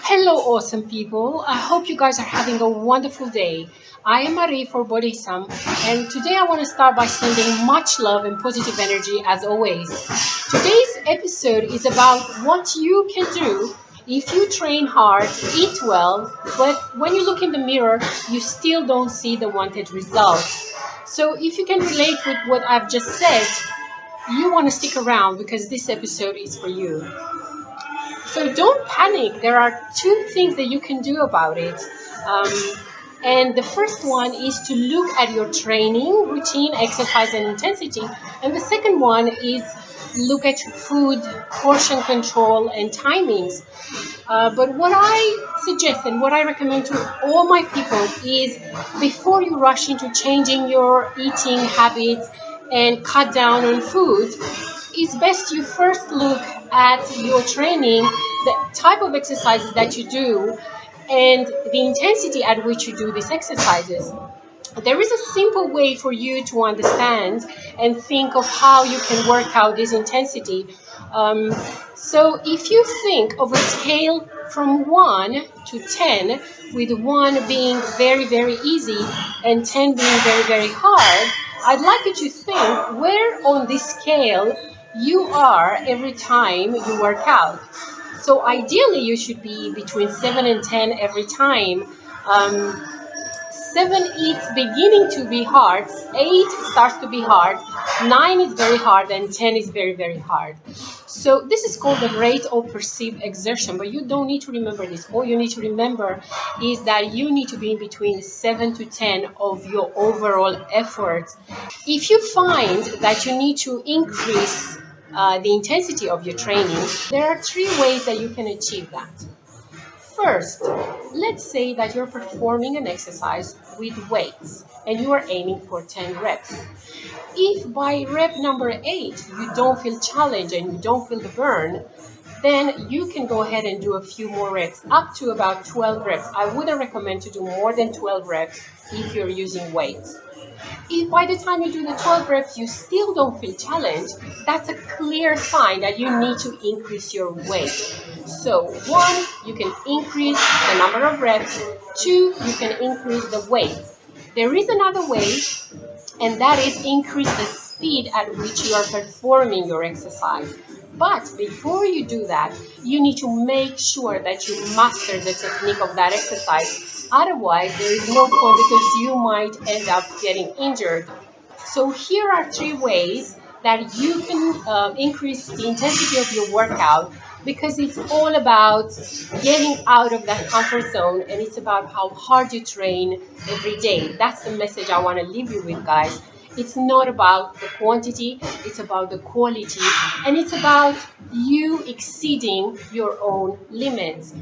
Hello, awesome people. I hope you guys are having a wonderful day. I am Marie for Bodysum, and today I want to start by sending much love and positive energy as always. Today's episode is about what you can do if you train hard, eat well, but when you look in the mirror, you still don't see the wanted results. So if you can relate with what I've just said, you want to stick around because this episode is for you. So don't panic. There are two things that you can do about it. Um, and the first one is to look at your training routine, exercise, and intensity. And the second one is look at your food, portion control, and timings. But what I suggest and what I recommend to all my people is before you rush into changing your eating habits and cut down on food, it's best you first look at your training, the type of exercises that you do, and the intensity at which you do these exercises. There is a simple way for you to understand and think of how you can work out this intensity. So if you think of a scale from 1 to 10, with 1 being very, very easy and 10 being very, very hard, I'd like you to think where on this scale you are every time you work out. So ideally, you should be between 7 and 10 every time. 7 is beginning to be hard, 8 starts to be hard, 9 is very hard, and 10 is very, very hard. So this is called the rate of perceived exertion, but you don't need to remember this. All you need to remember is that you need to be in between 7 to 10 of your overall effort. If you find that you need to increase the intensity of your training, there are 3 ways that you can achieve that. First, let's say that you're performing an exercise with weights and you are aiming for 10 reps. If by rep number 8 you don't feel challenged and you don't feel the burn, then you can go ahead and do a few more reps, up to about 12 reps. I wouldn't recommend to do more than 12 reps if you're using weights. If by the time you do the 12 reps you still don't feel challenged, that's a clear sign that you need to increase your weight. So 1, you can increase the number of reps. 2, you can increase the weight. There is another way, and that is increase the speed at which you are performing your exercise. But before you do that, you need to make sure that you master the technique of that exercise. Otherwise, there is no point because you might end up getting injured. So here are 3 ways that you can increase the intensity of your workout, because it's all about getting out of that comfort zone and it's about how hard you train every day. That's the message I want to leave you with, guys. It's not about the quantity, it's about the quality, and it's about you exceeding your own limits.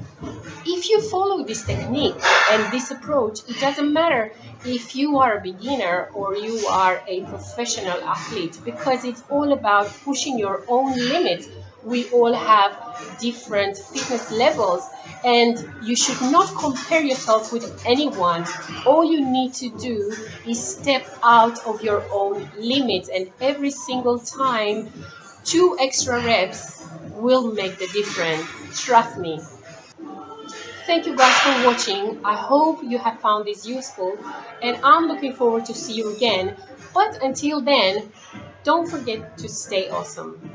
If you follow this technique and this approach, it doesn't matter if you are a beginner or you are a professional athlete, because it's all about pushing your own limits. We all have different fitness levels, and you should not compare yourself with anyone. All you need to do is step out of your own limits, and every single time 2 extra reps will make the difference. Trust me. Thank you guys for watching. I hope you have found this useful, and I'm looking forward to see you again. But until then, don't forget to stay awesome.